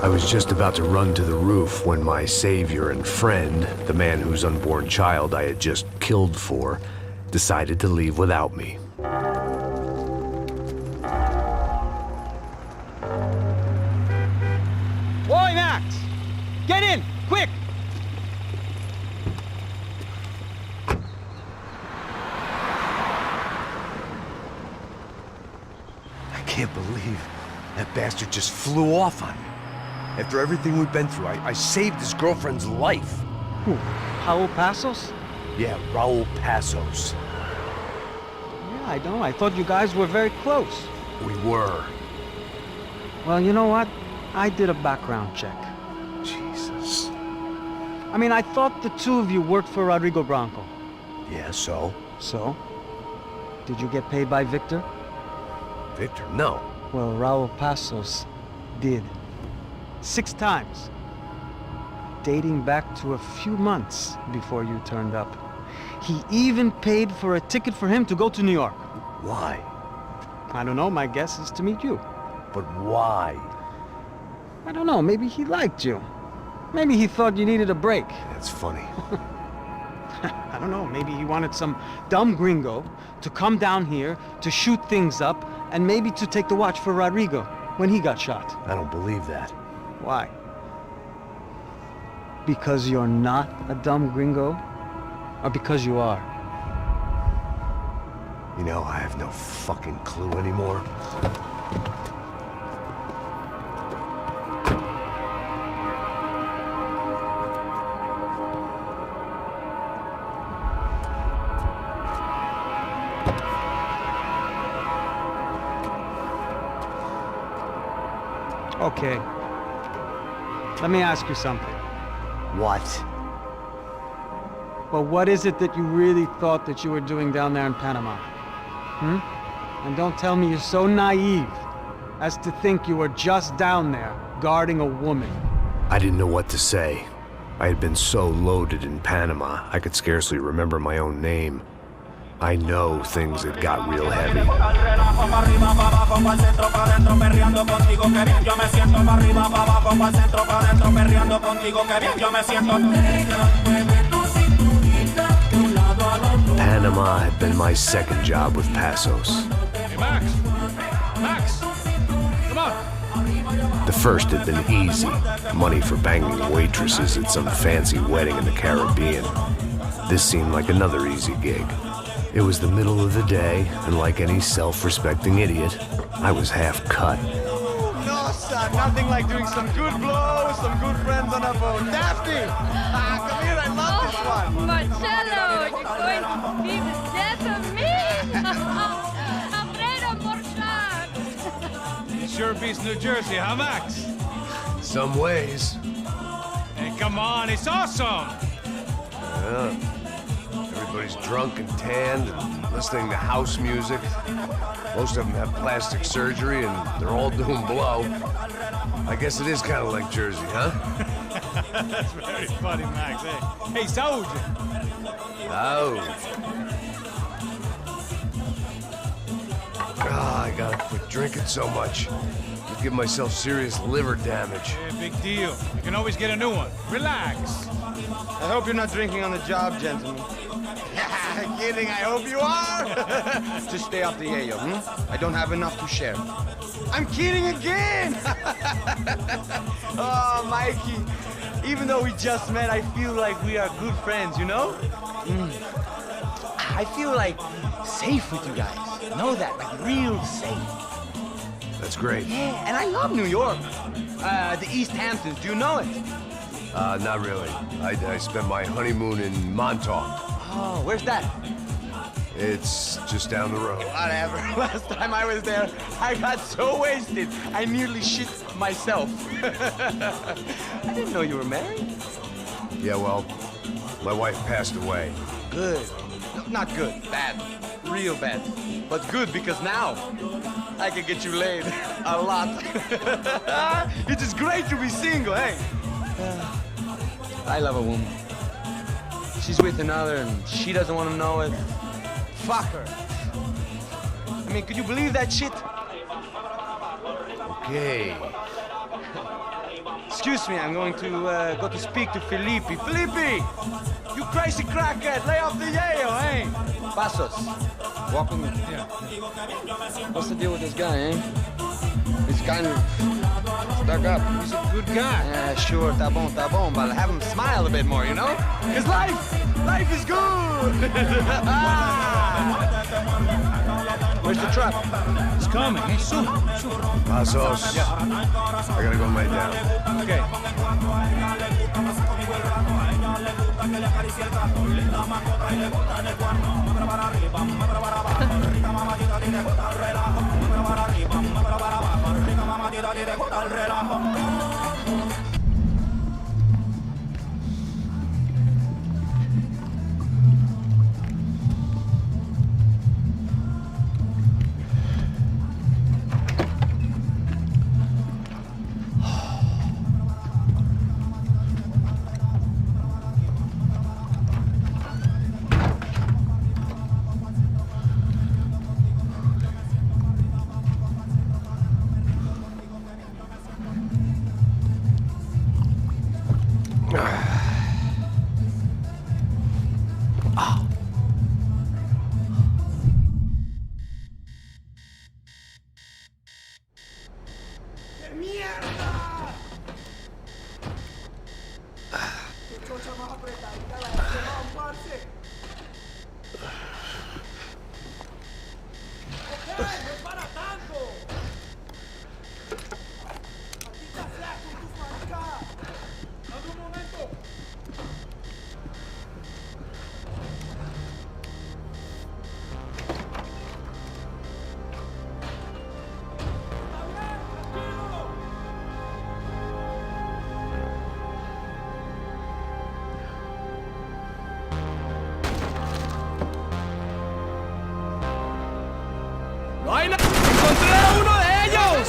I was just about to run to the roof when my savior and friend, the man whose unborn child I had just killed for, decided to leave without me. Boy, Max! Get in! Quick! I can't believe that bastard just flew off on me. After everything we've been through, I saved his girlfriend's life. Who? Raul Passos? Yeah, Raul Passos. Yeah, I know. I thought you guys were very close. We were. Well, you know what? I did a background check. Jesus. I mean, I thought the two of you worked for Rodrigo Branco. Yeah, so? So? Did you get paid by Victor? Victor, no. Well, Raul Passos did. 6 times. Dating back to a few months before you turned up. He even paid for a ticket for him to go to New York. Why? I don't know, my guess is to meet you. But why? I don't know, maybe he liked you. Maybe he thought you needed a break. That's funny. I don't know, maybe he wanted some dumb gringo to come down here to shoot things up and maybe to take the watch for Rodrigo when he got shot. I don't believe that. Why? Because you're not a dumb gringo? Or because you are? You know, I have no fucking clue anymore. Okay. Let me ask you something. What? Well, what is it that you really thought that you were doing down there in Panama? And don't tell me you're so naive as to think you were just down there guarding a woman. I didn't know what to say. I had been so loaded in Panama, I could scarcely remember my own name. I know things had got real heavy. Panama had been my second job with Passos. Hey, Max! Max! Come on! The first had been easy. Money for banging waitresses at some fancy wedding in the Caribbean. This seemed like another easy gig. It was the middle of the day, and like any self-respecting idiot, I was half cut. No, son, nothing like doing some good blows, some good friends on a boat. Daphne! Come here, I love this one. Marcello, you're going to Vive death of me! Afraid of more sharks! It sure beats New Jersey, huh, Max? Some ways. Hey, come on, it's awesome! Yeah. Everybody's drunk and tanned and listening to house music. Most of them have plastic surgery and they're all doing blow. I guess it is kind of like Jersey, huh? That's very funny, Max. Hey, Saúde! Oh. Ah, I gotta quit drinking so much. I'll give myself serious liver damage. Yeah, big deal. You can always get a new one. Relax. I hope you're not drinking on the job, gentlemen. Kidding, I hope you are. Just stay off the yayo, I don't have enough to share. I'm kidding again. Oh, Mikey, even though we just met, I feel like we are good friends, you know? I feel like safe with you guys. Know that, like real safe. That's great. Yeah, and I love New York. The East Hamptons, do you know it? Not really. I spent my honeymoon in Montauk. Oh, where's that? It's just down the road. Whatever. Last time I was there, I got so wasted, I nearly shit myself. I didn't know you were married. Yeah, well, my wife passed away. Good. No, not good. Bad. Real bad. But good because now I can get you laid a lot. It is great to be single, hey? I love a woman. She's with another and she doesn't want to know it. Fuck her. I mean, could you believe that shit? Okay. Excuse me, I'm going to go to speak to Felipe. Felipe! You crazy crackhead, lay off the yayo, eh? Pasos. Walk with me. Yeah. What's the deal with this guy, eh? He's kind of stuck up. He's a good guy. Yeah, sure, tá bom, but have him smile a bit more, you know? Because life is good! Where's the truck? It's coming. Hey, soon. Pasos. Yeah. I gotta go lay down. Okay. ¡Encontré a uno de ellos!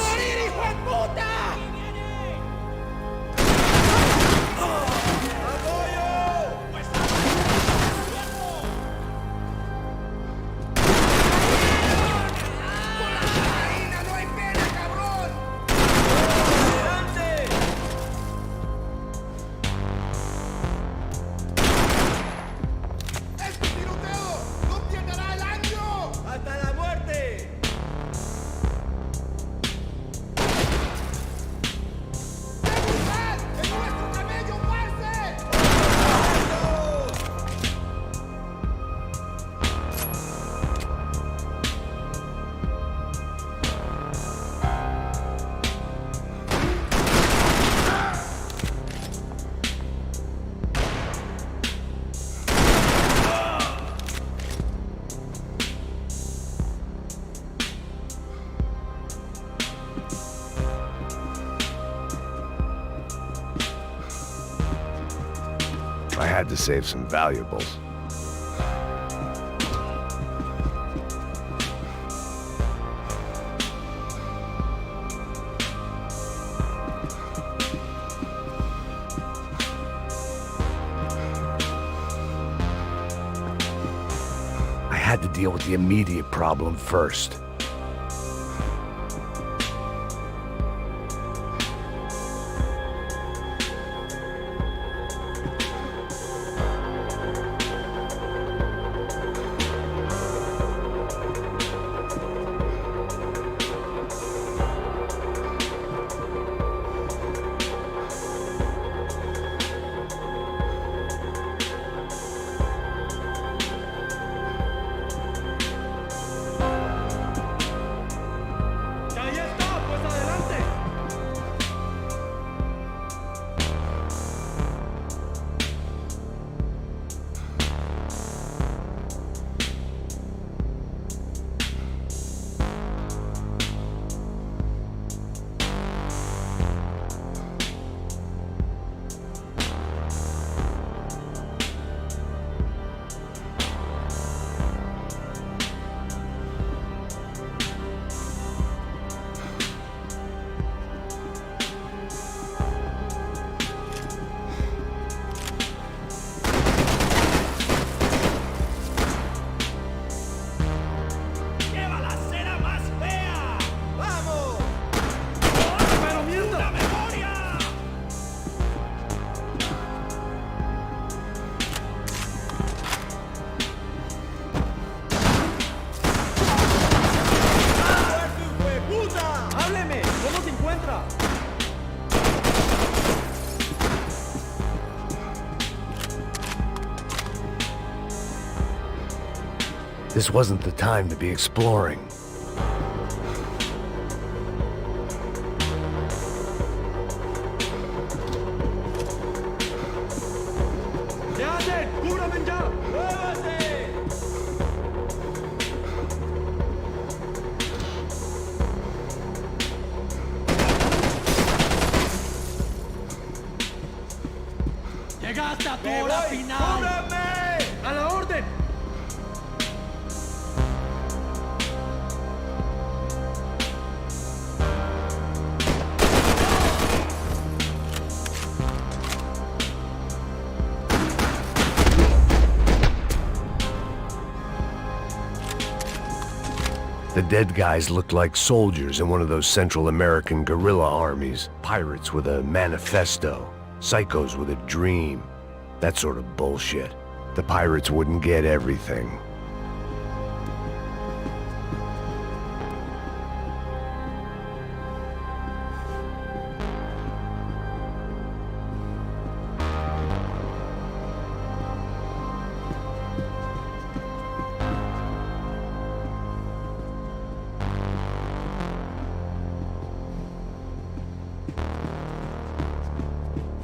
save some valuables. I had to deal with the immediate problem first. This wasn't the time to be exploring. Llegaste a tu hora final. ¡A la orden! The dead guys looked like soldiers in one of those Central American guerrilla armies. Pirates with a manifesto. Psychos with a dream. That sort of bullshit. The pirates wouldn't get everything.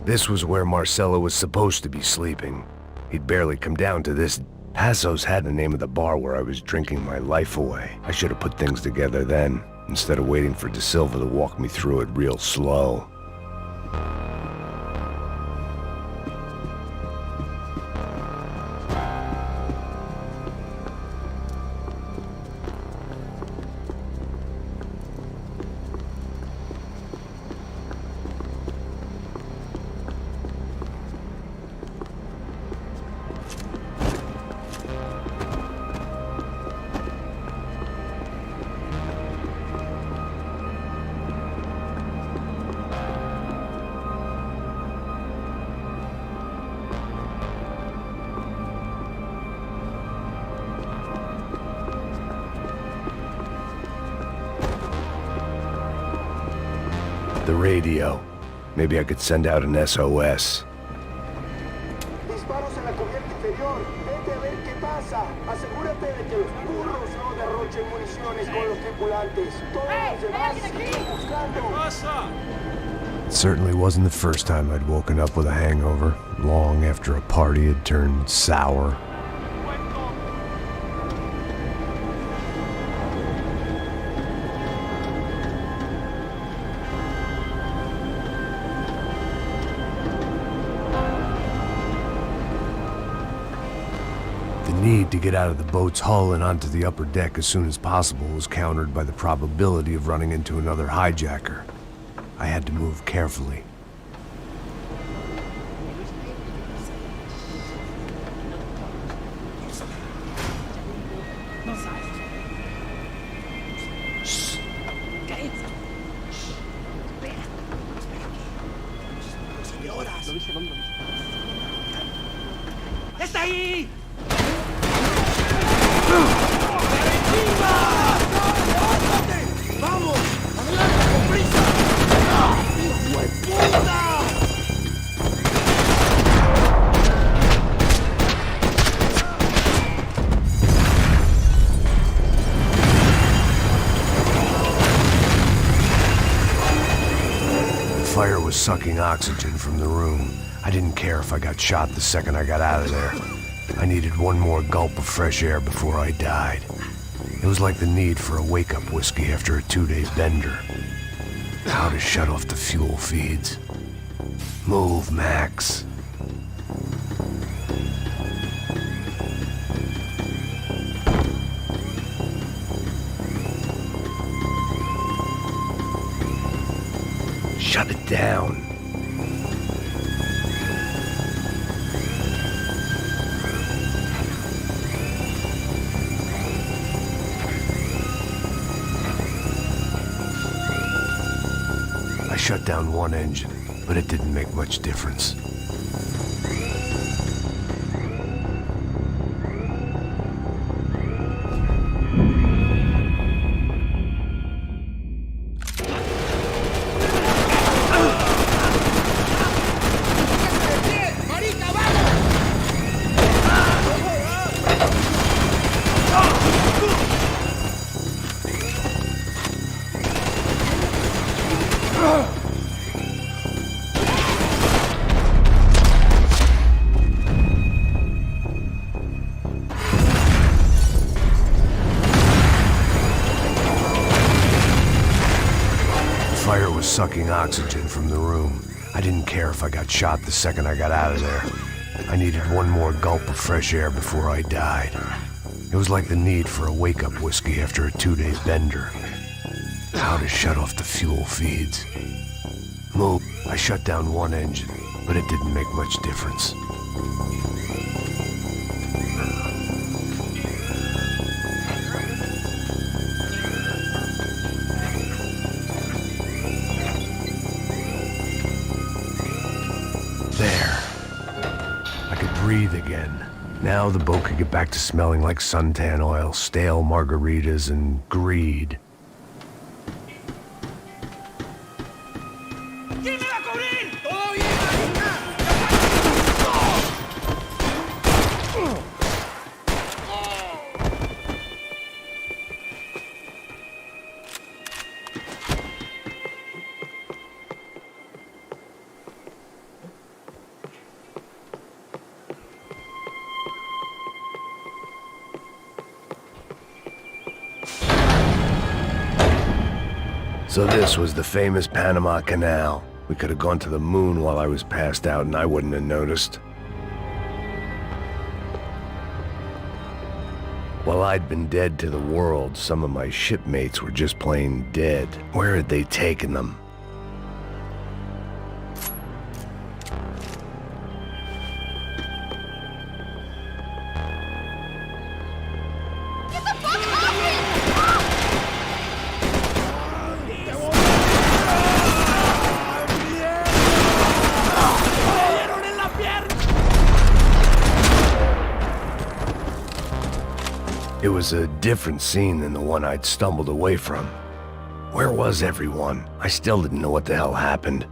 This was where Marcelo was supposed to be sleeping. He'd barely come down to this. Passos had the name of the bar where I was drinking my life away. I should have put things together then, instead of waiting for De Silva to walk me through it real slow. The radio. Maybe I could send out an SOS. Disparos en la cubierta inferior. Vete a ver qué pasa. Asegúrate de que los burros no derrochen municiones con los tripulantes. Todos los demás siguen buscando. It certainly wasn't the first time I'd woken up with a hangover, long after a party had turned sour. The need to get out of the boat's hull and onto the upper deck as soon as possible was countered by the probability of running into another hijacker. I had to move carefully. ¡Está ahí! ¡Vamos! ¡Adelante, con prisa! ¡Hijo de puta! The fire was sucking oxygen from the room. I didn't care if I got shot the second I got out of there. I needed one more gulp of fresh air before I died. It was like the need for a wake-up whiskey after a 2-day bender. How to shut off the fuel feeds. Move, Max. Shut it down. I shut down one engine, but it didn't make much difference. Fire was sucking oxygen from the room. I didn't care if I got shot the second I got out of there. I needed one more gulp of fresh air before I died. It was like the need for a wake-up whiskey after a 2-day bender. How to shut off the fuel feeds. Move. I shut down one engine, but it didn't make much difference. There. I could breathe again. Now the boat could get back to smelling like suntan oil, stale margaritas, and greed. ¿Quién me va a cubrir? ¡Todo bien, marica! So this was the famous Panama Canal. We could have gone to the moon while I was passed out and I wouldn't have noticed. While I'd been dead to the world, some of my shipmates were just plain dead. Where had they taken them? It was a different scene than the one I'd stumbled away from. Where was everyone? I still didn't know what the hell happened.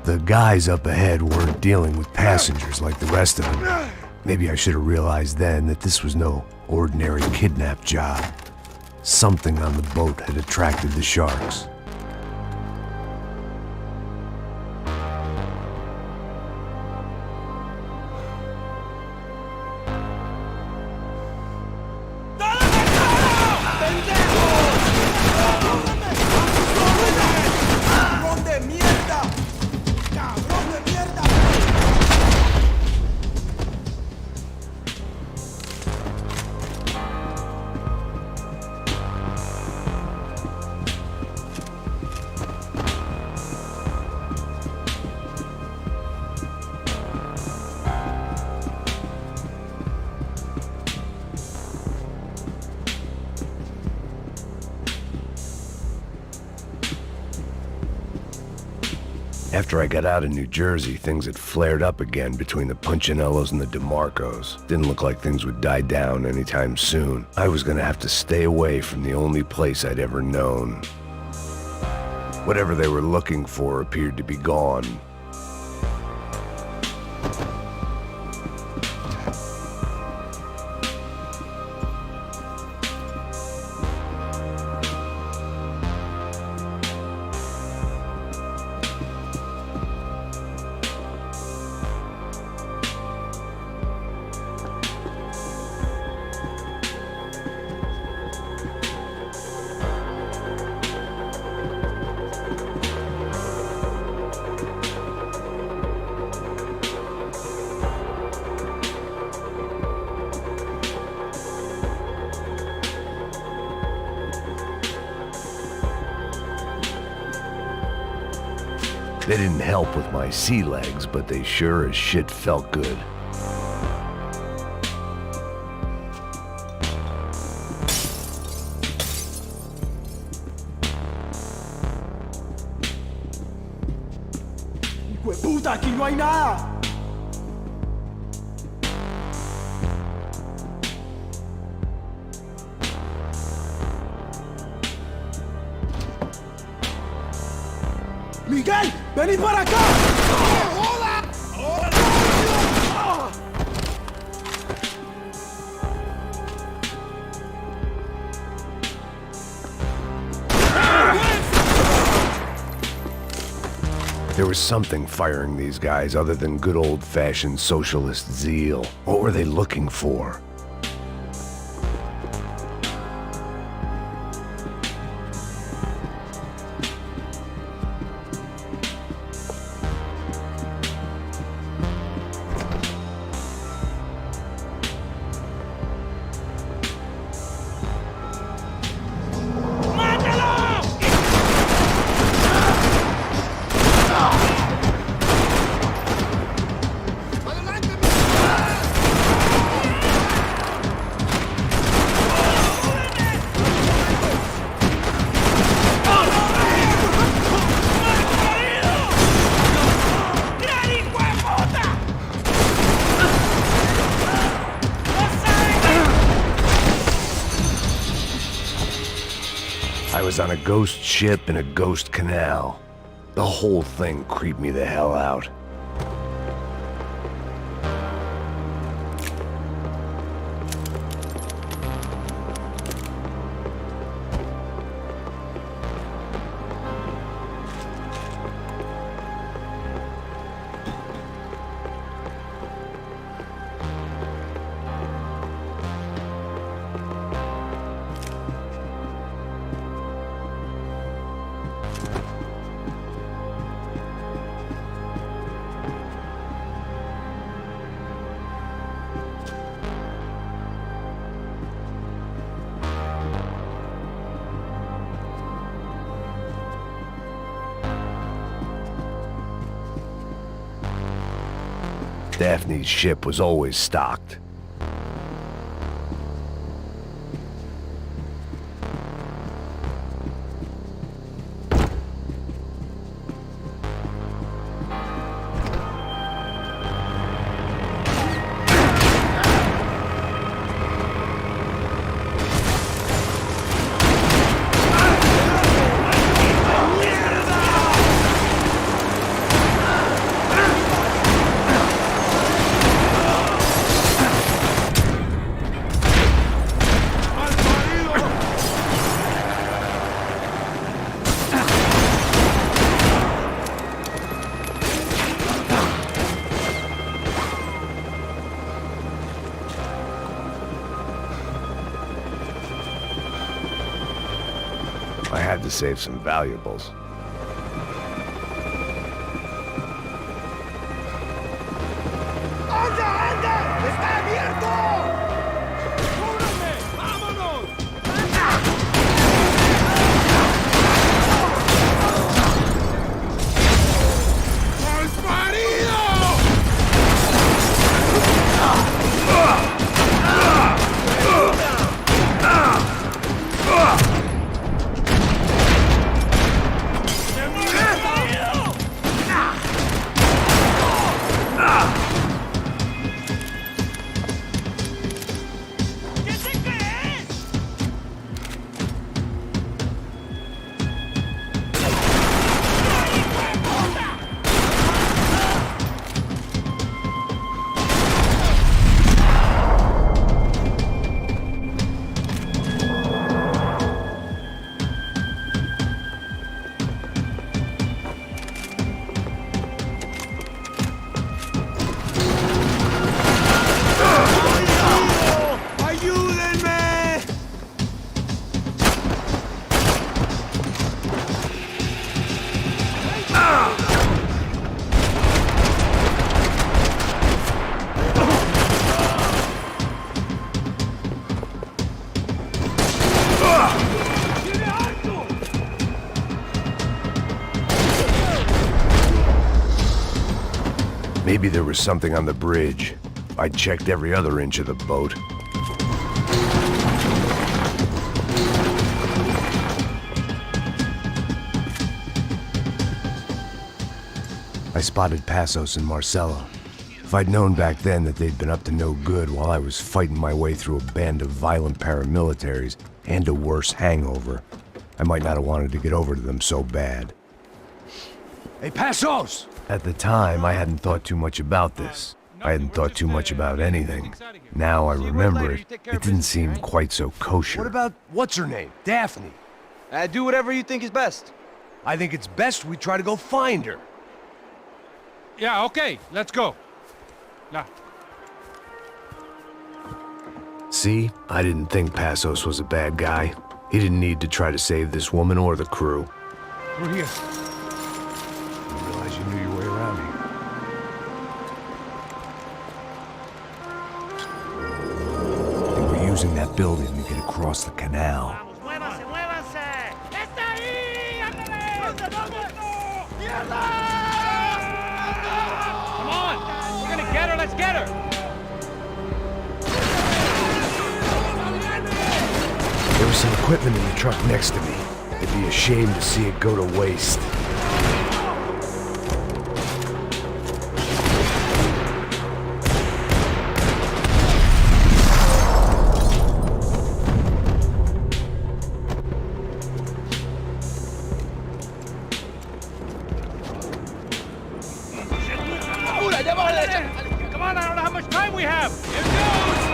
The guys up ahead weren't dealing with passengers like the rest of them. Maybe I should have realized then that this was no ordinary kidnap job. Something on the boat had attracted the sharks. ¡Cabrón de mierda! ¡Cabrón de mierda! After I got out of New Jersey, things had flared up again between the Punchinellos and the DeMarcos. Didn't look like things would die down anytime soon. I was gonna have to stay away from the only place I'd ever known. Whatever they were looking for appeared to be gone. They didn't help with my sea legs, but they sure as shit felt good. ¡Puta, aquí no hay nada! ¡Miguel! ¡Vení para acá! ¡Joda! There was something firing these guys other than good old-fashioned socialist zeal. What were they looking for? I was on a ghost ship in a ghost canal. The whole thing creeped me the hell out. Daphne's ship was always stocked. I had to save some valuables. ¡Anda, anda! ¡Está abierto! ¡Cúbrame! ¡Vámonos! Maybe there was something on the bridge. I checked every other inch of the boat. I spotted Passos and Marcelo. If I'd known back then that they'd been up to no good while I was fighting my way through a band of violent paramilitaries and a worse hangover, I might not have wanted to get over to them so bad. Hey, Passos! At the time, I hadn't thought too much about this. I hadn't thought too much about anything. Now I remember it, it didn't seem quite so kosher. What about, what's her name? Daphne. Do whatever you think is best. I think it's best we try to go find her. Yeah, okay, let's go. Now. See, I didn't think Passos was a bad guy. He didn't need to try to save this woman or the crew. We're here. I realize you knew your way around here. They were using that building to get across the canal. ¡Muévanse, muévanse! ¡Está ahí! ¡Ándale! ¡Mierda! Come on! We're gonna get her, let's get her! There was some equipment in the truck next to me. It'd be a shame to see it go to waste. Come on, I don't know how much time we have! Here goes!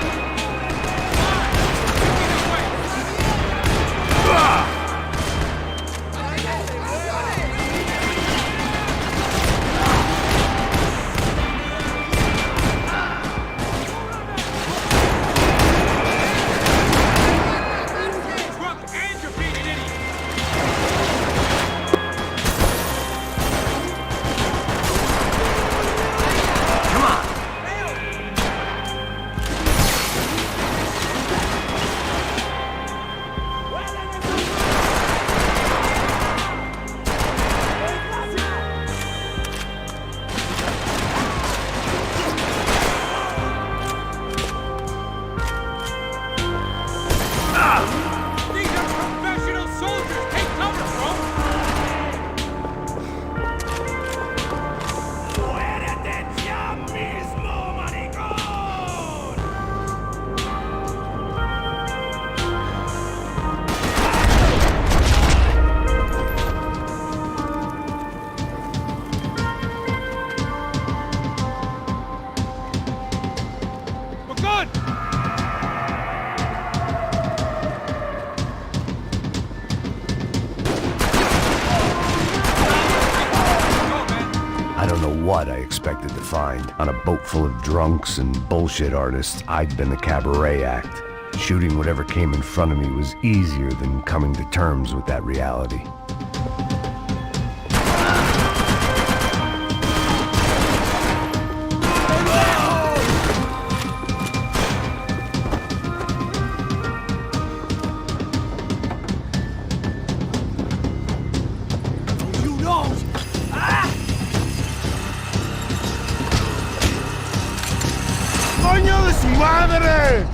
I don't know what I expected to find. On a boat full of drunks and bullshit artists, I'd been the cabaret act. Shooting whatever came in front of me was easier than coming to terms with that reality. ¡Coño de su madre!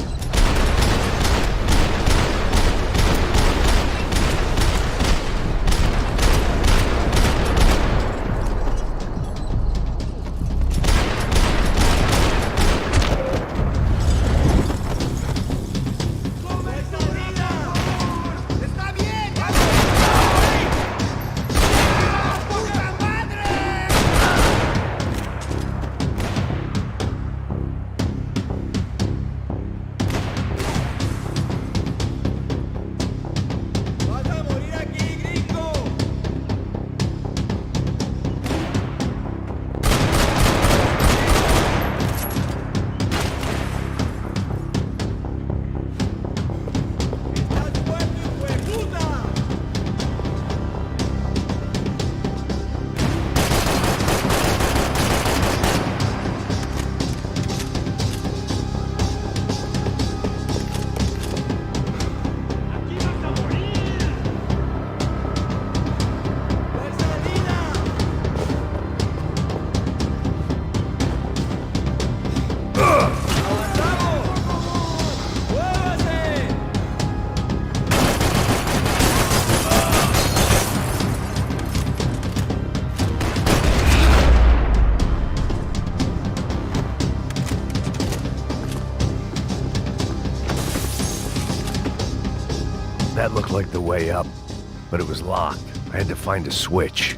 That looked like the way up, but it was locked. I had to find a switch.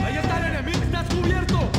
¡Ahí está el enemigo! ¡Estás cubierto!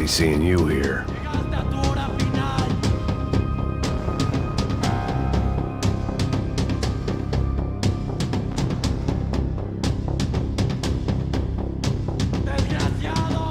seeing you here. Llegaste a tu hora final. Desgraciado.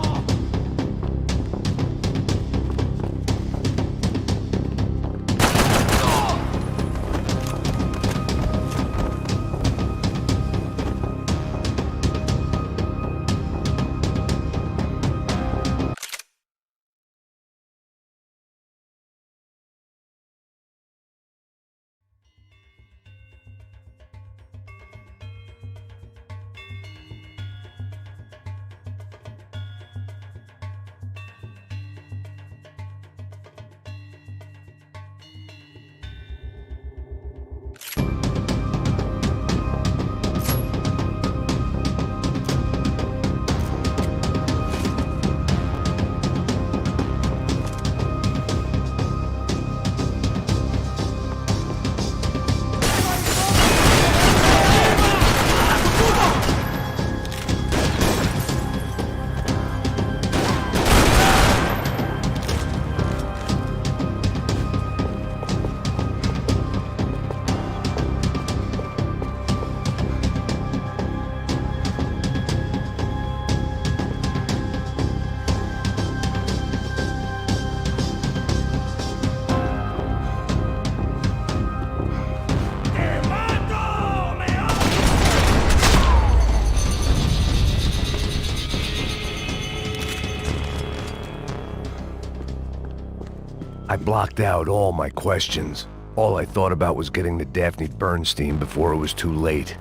I blocked out all my questions. All I thought about was getting to Daphne Bernstein before it was too late.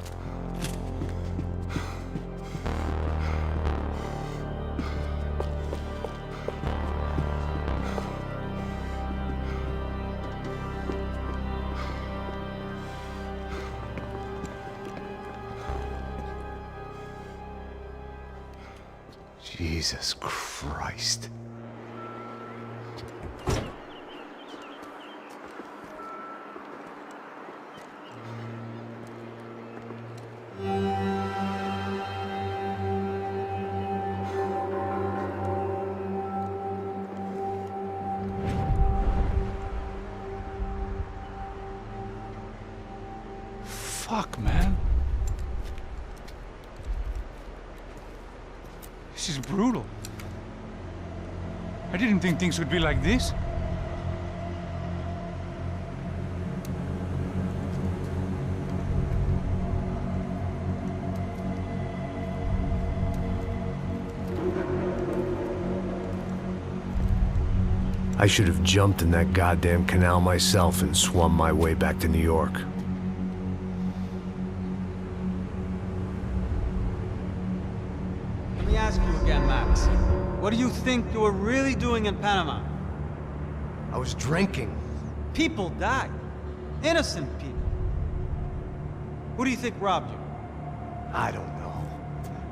Jesus Christ. Fuck, man. This is brutal. I didn't think things would be like this. I should have jumped in that goddamn canal myself and swum my way back to New York. Let me ask you again, Max. What do you think you were really doing in Panama? I was drinking. People died. Innocent people. Who do you think robbed you? I don't know.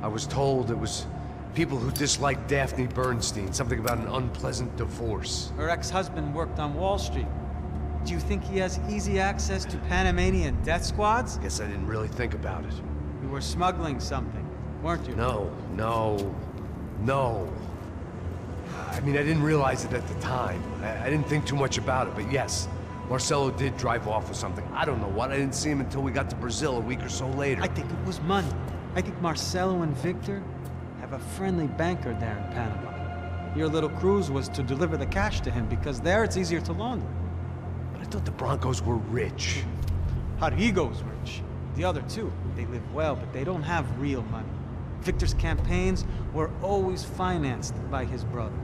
I was told it was people who disliked Daphne Bernstein, something about an unpleasant divorce. Her ex-husband worked on Wall Street. Do you think he has easy access to Panamanian death squads? Guess I didn't really think about it. You were smuggling something, weren't you? No. I mean, I didn't realize it at the time. I didn't think too much about it, but yes, Marcelo did drive off with something. I don't know what. I didn't see him until we got to Brazil a week or so later. I think it was money. I think Marcelo and Victor have a friendly banker there in Panama. Your little cruise was to deliver the cash to him because there it's easier to launder. But I thought the Broncos were rich. Rodrigo's rich. The other two, they live well, but they don't have real money. Victor's campaigns were always financed by his brother.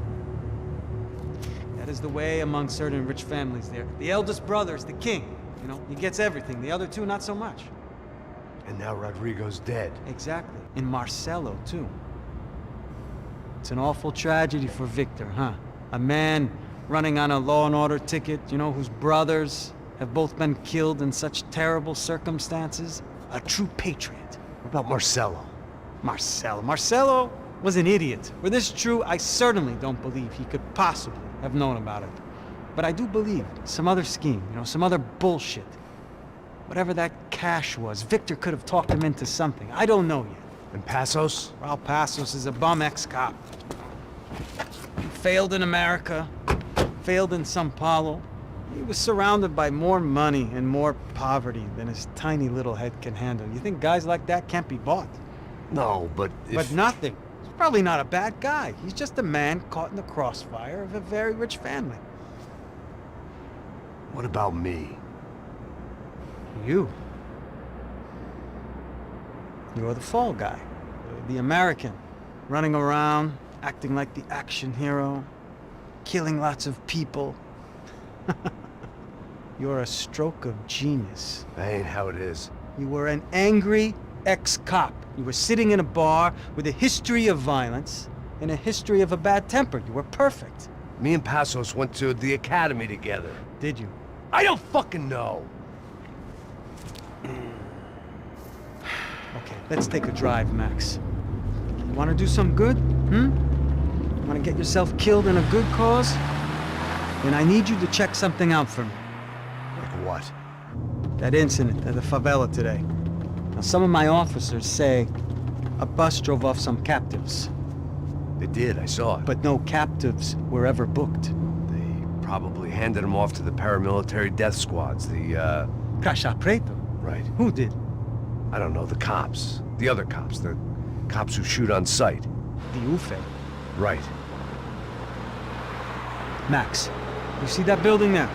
That is the way among certain rich families there. The eldest brother is the king. You know, he gets everything. The other two, not so much. And now Rodrigo's dead. Exactly. And Marcelo, too. It's an awful tragedy for Victor, huh? A man running on a law and order ticket, you know, whose brothers have both been killed in such terrible circumstances. A true patriot. What about Marcelo? Marcelo was an idiot. Were this true, I certainly don't believe he could possibly have known about it. But I do believe some other scheme, you know, some other bullshit. Whatever that cash was, Victor could have talked him into something. I don't know yet. And Passos? Raul Passos is a bum ex-cop. He failed in America, failed in Sao Paulo. He was surrounded by more money and more poverty than his tiny little head can handle. You think guys like that can't be bought? No, but But nothing. He's probably not a bad guy. He's just a man caught in the crossfire of a very rich family. What about me? You. You're the fall guy. The American. Running around, acting like the action hero. Killing lots of people. You're a stroke of genius. That ain't how it is. You were an angry ex-cop. You were sitting in a bar with a history of violence and a history of a bad temper. You were perfect. Me and Passos went to the academy together. Did you? I don't fucking know. Okay, let's take a drive, Max. You want to do some good? Want to get yourself killed in a good cause? Then I need you to check something out for me. Like what? That incident at the favela today. Now, some of my officers say a bus drove off some captives. They did, I saw it. But no captives were ever booked. They probably handed them off to the paramilitary death squads, the, Caixa Preto? Right. Who did? I don't know, the cops. The other cops. The cops who shoot on sight. The UFE. Right. Max, you see that building there?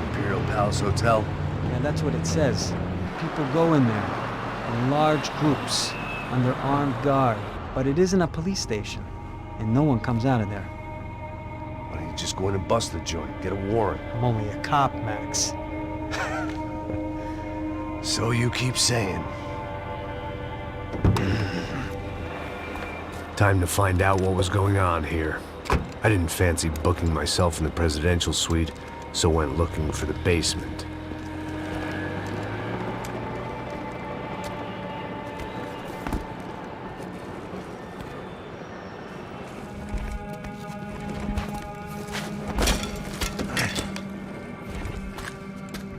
Imperial Palace Hotel? Yeah, that's what it says. People go in there in large groups under armed guard. But it isn't a police station, and no one comes out of there. Why don't you just go in and bust the joint? Get a warrant. I'm only a cop, Max. So you keep saying. Time to find out what was going on here. I didn't fancy booking myself in the presidential suite, so went looking for the basement.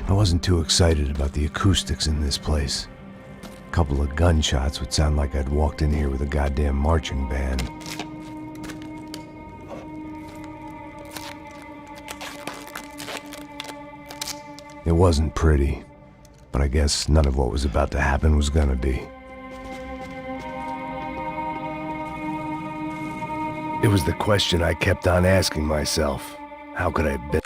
I wasn't too excited about the acoustics in this place. A couple of gunshots would sound like I'd walked in here with a goddamn marching band. It wasn't pretty, but I guess none of what was about to happen was gonna be. It was the question I kept on asking myself. How could I have been?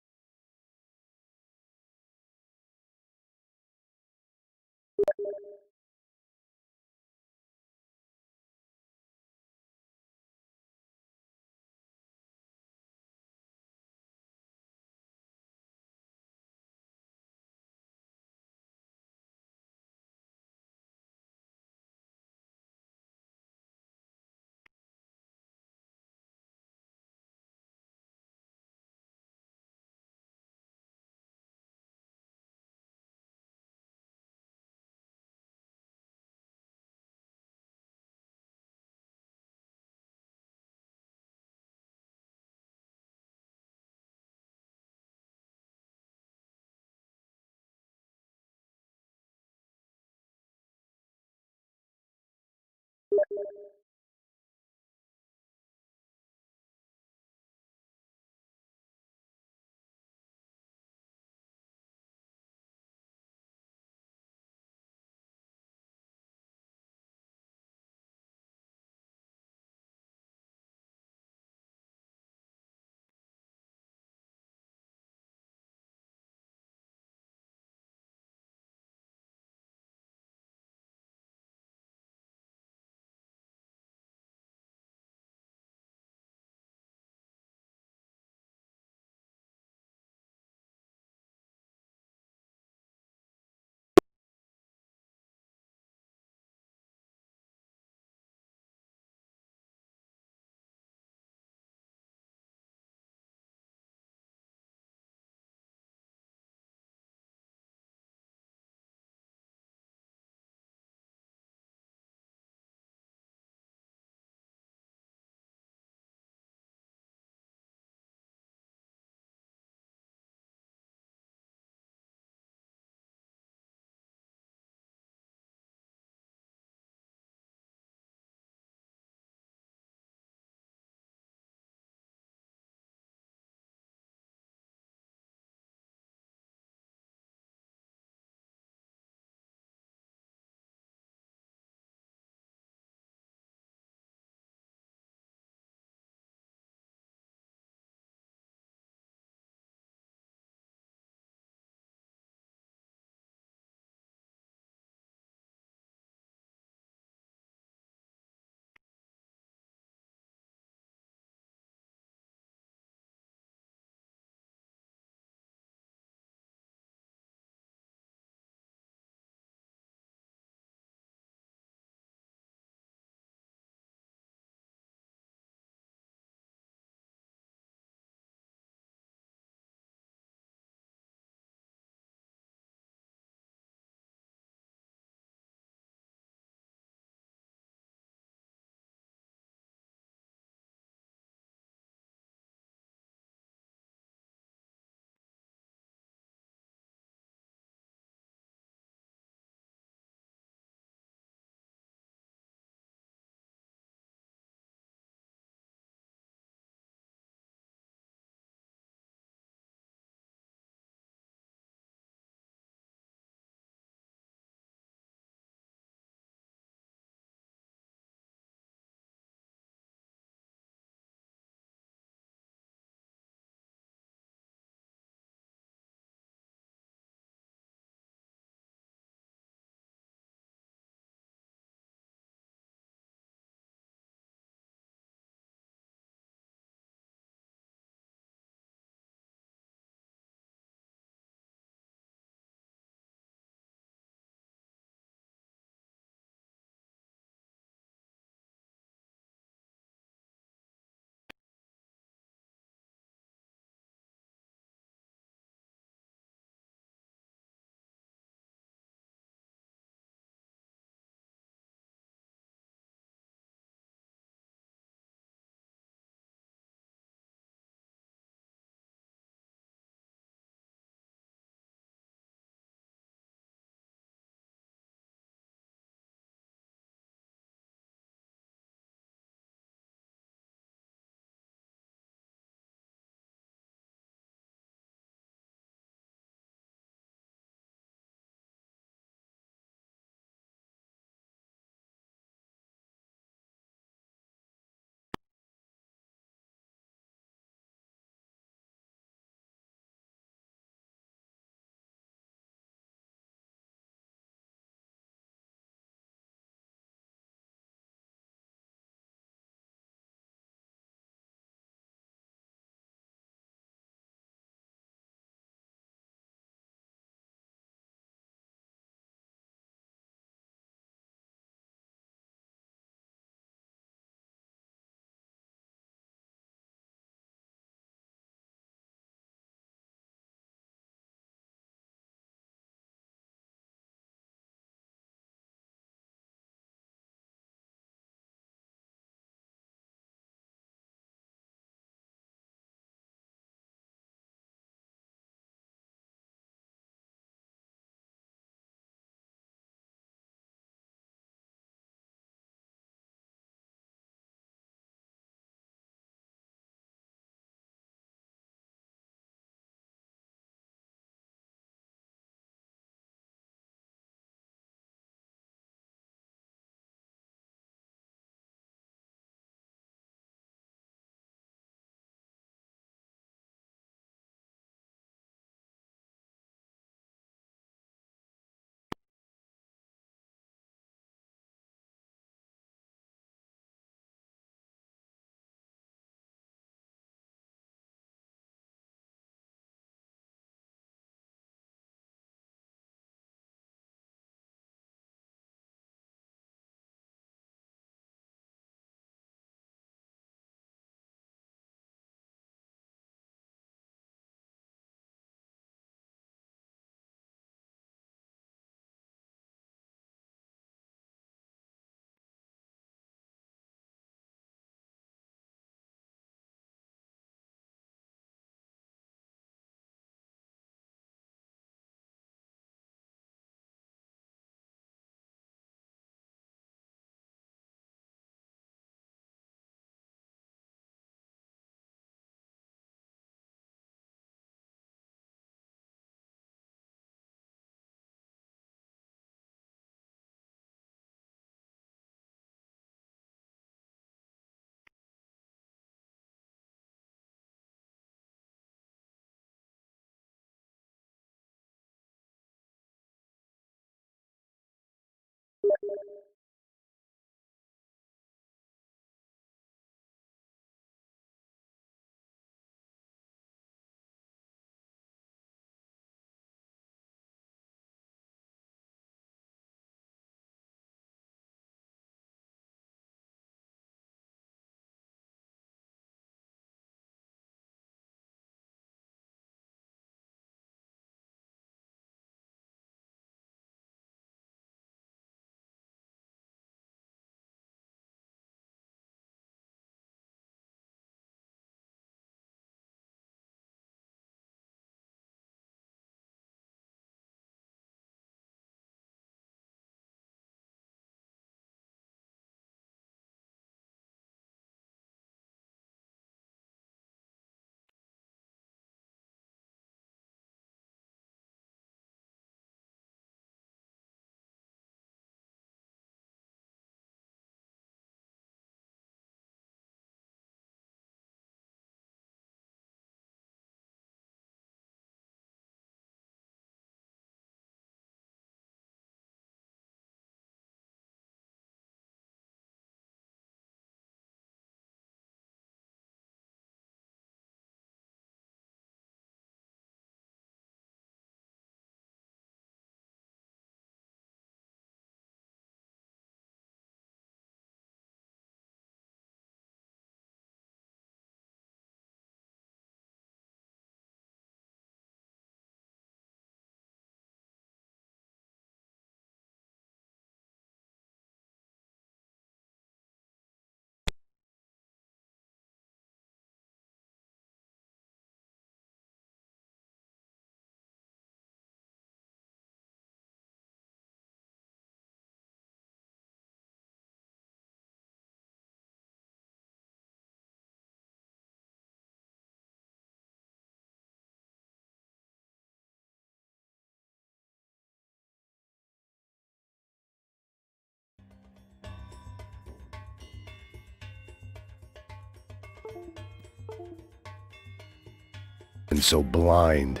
And so blind.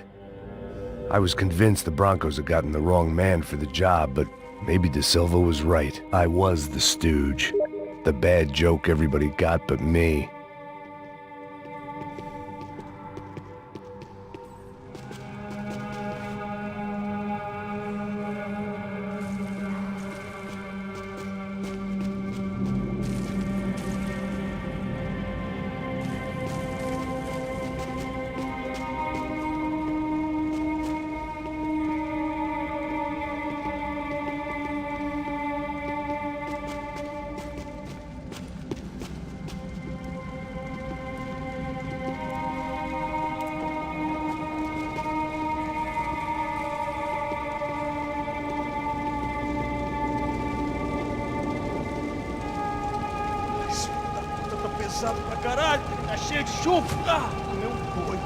I was convinced the Broncos had gotten the wrong man for the job, but maybe De Silva was right. I was the stooge. The bad joke everybody got but me. Pesado pra caralho, tá cheio de chumbo. Ah, meu boi.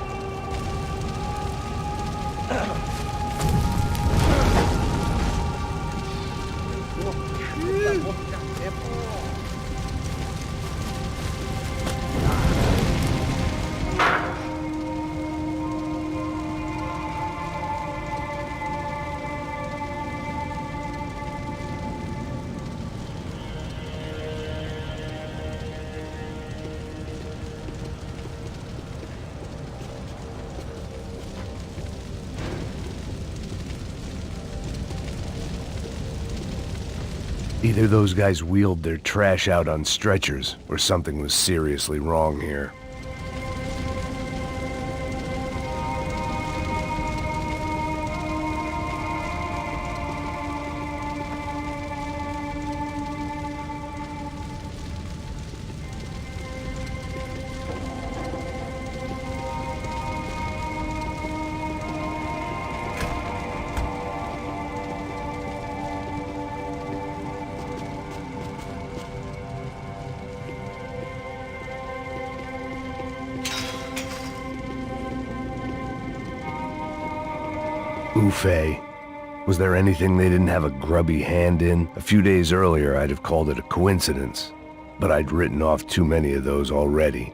Either those guys wheeled their trash out on stretchers, or something was seriously wrong here. Ufe. Was there anything they didn't have a grubby hand in? A few days earlier, I'd have called it a coincidence, but I'd written off too many of those already.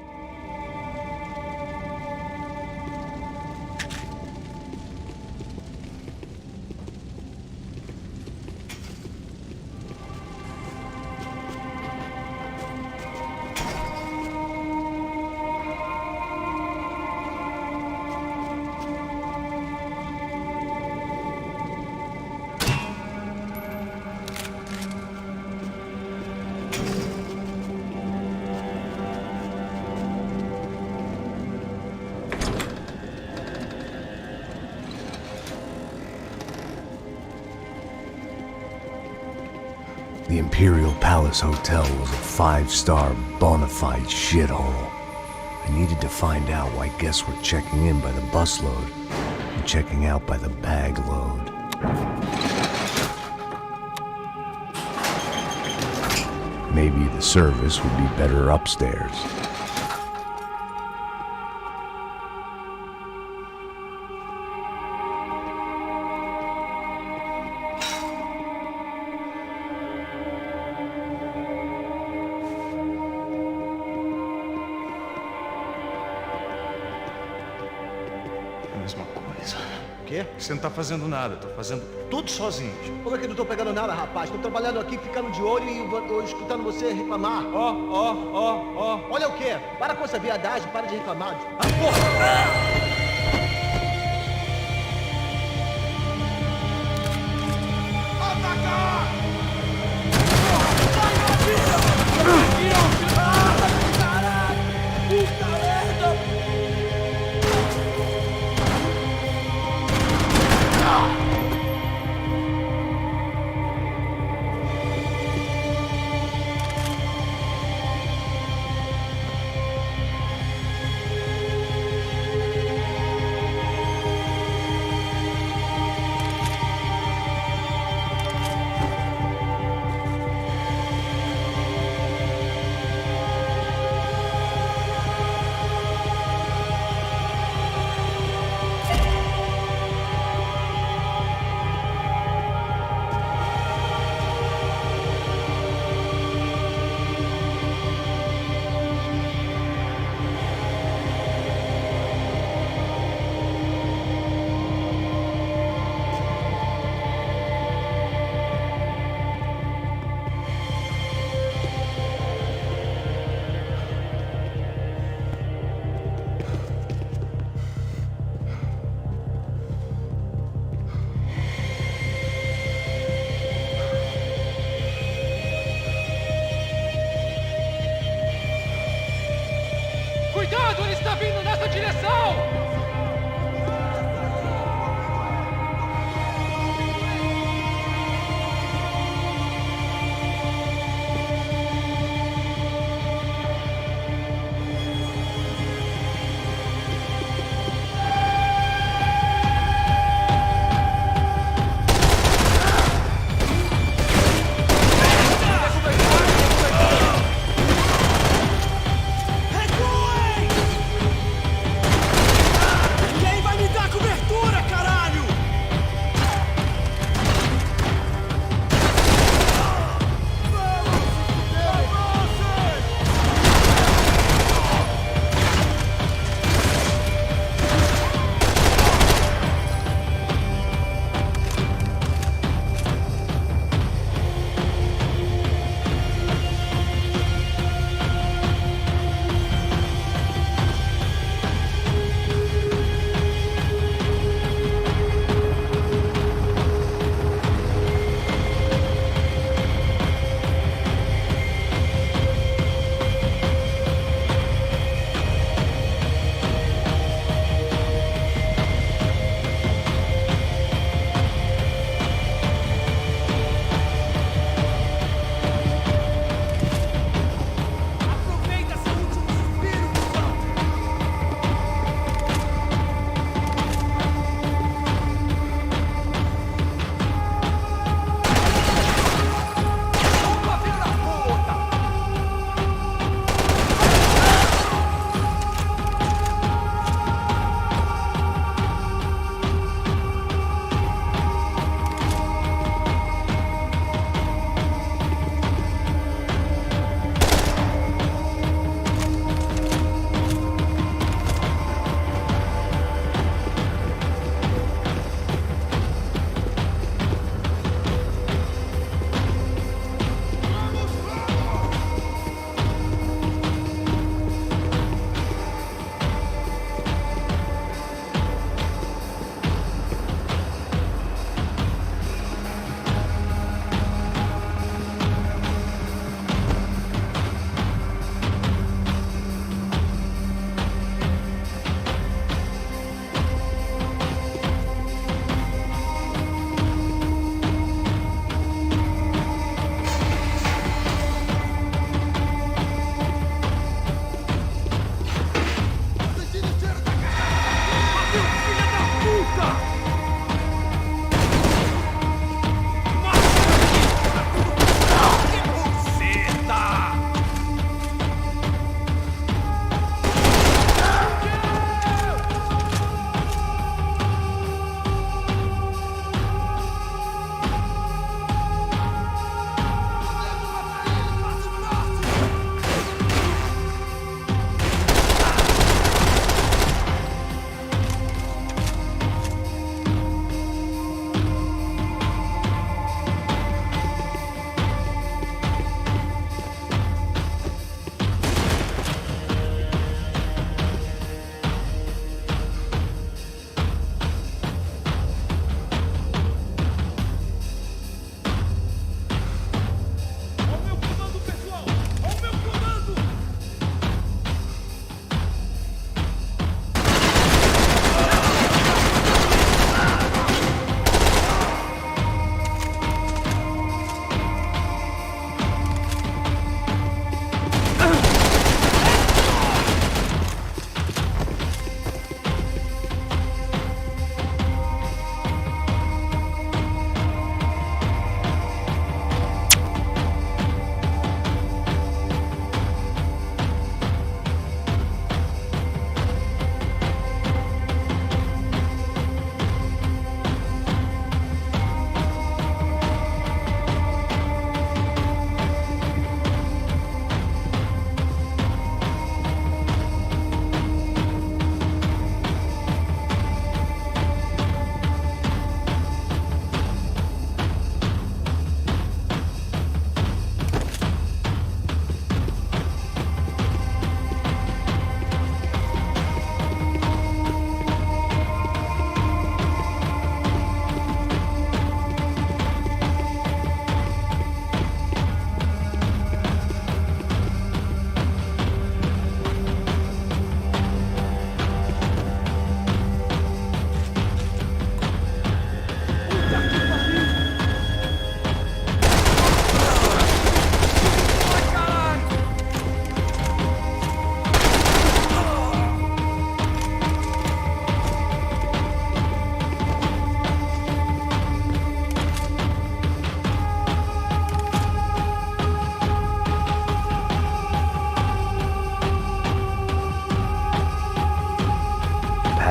The Imperial Palace Hotel was a five-star, bona fide shithole. I needed to find out why guests were checking in by the busload and checking out by the bag load. Maybe the service would be better upstairs. Mesma coisa. O quê? Você não tá fazendo nada, tô fazendo tudo sozinho. Como é que eu não tô pegando nada, rapaz? Tô trabalhando aqui, ficando de olho e escutando você reclamar. Ó. Olha o quê? Para com essa viadagem, para de reclamar. Ah, porra! cuidado, ele está vindo nessa direção!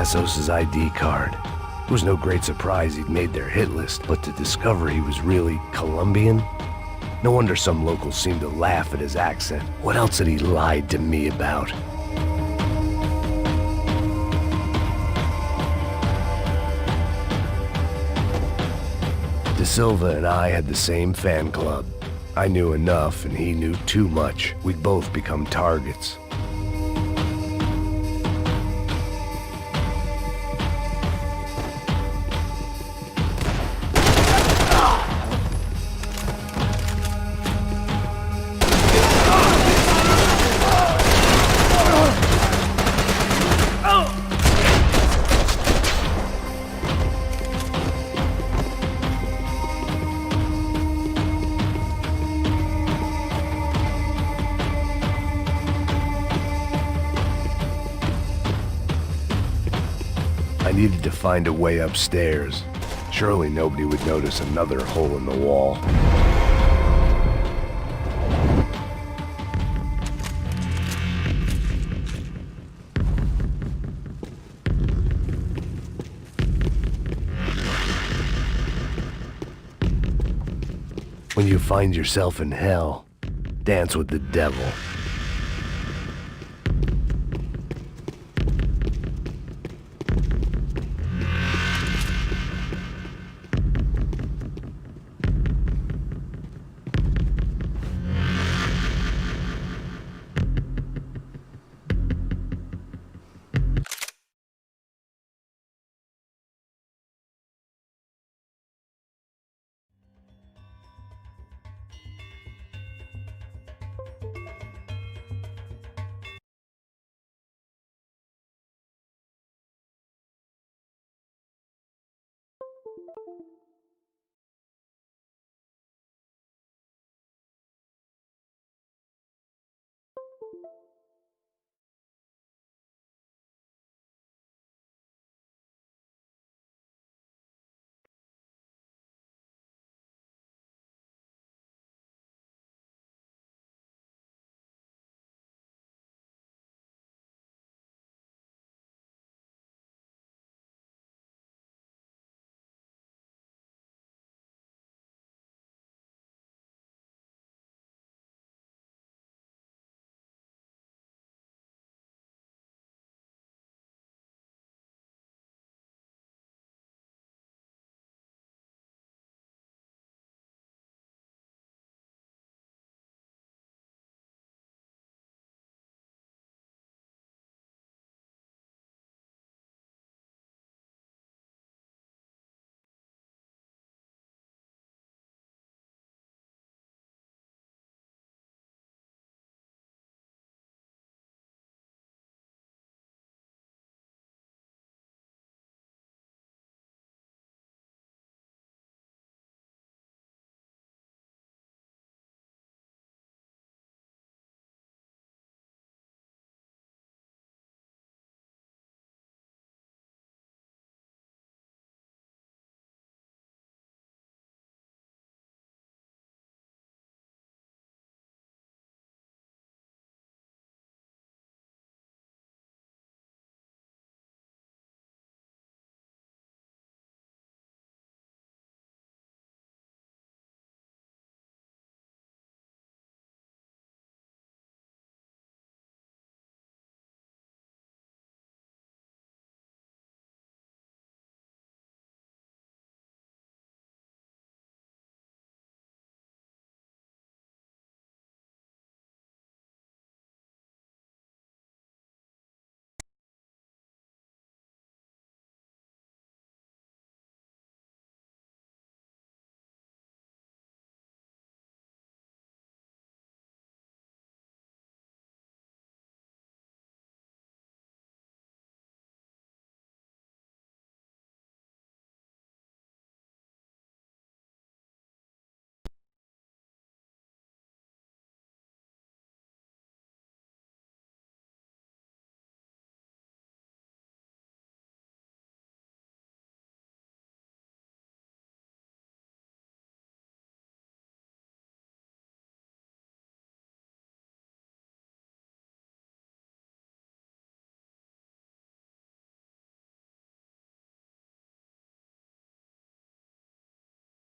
Passos' ID card. It was no great surprise he'd made their hit list, but to discover he was really Colombian? No wonder some locals seemed to laugh at his accent. What else had he lied to me about? De Silva and I had the same fan club. I knew enough and he knew too much. We'd both become targets. I needed to find a way upstairs. Surely nobody would notice another hole in the wall. When you find yourself in hell, dance with the devil.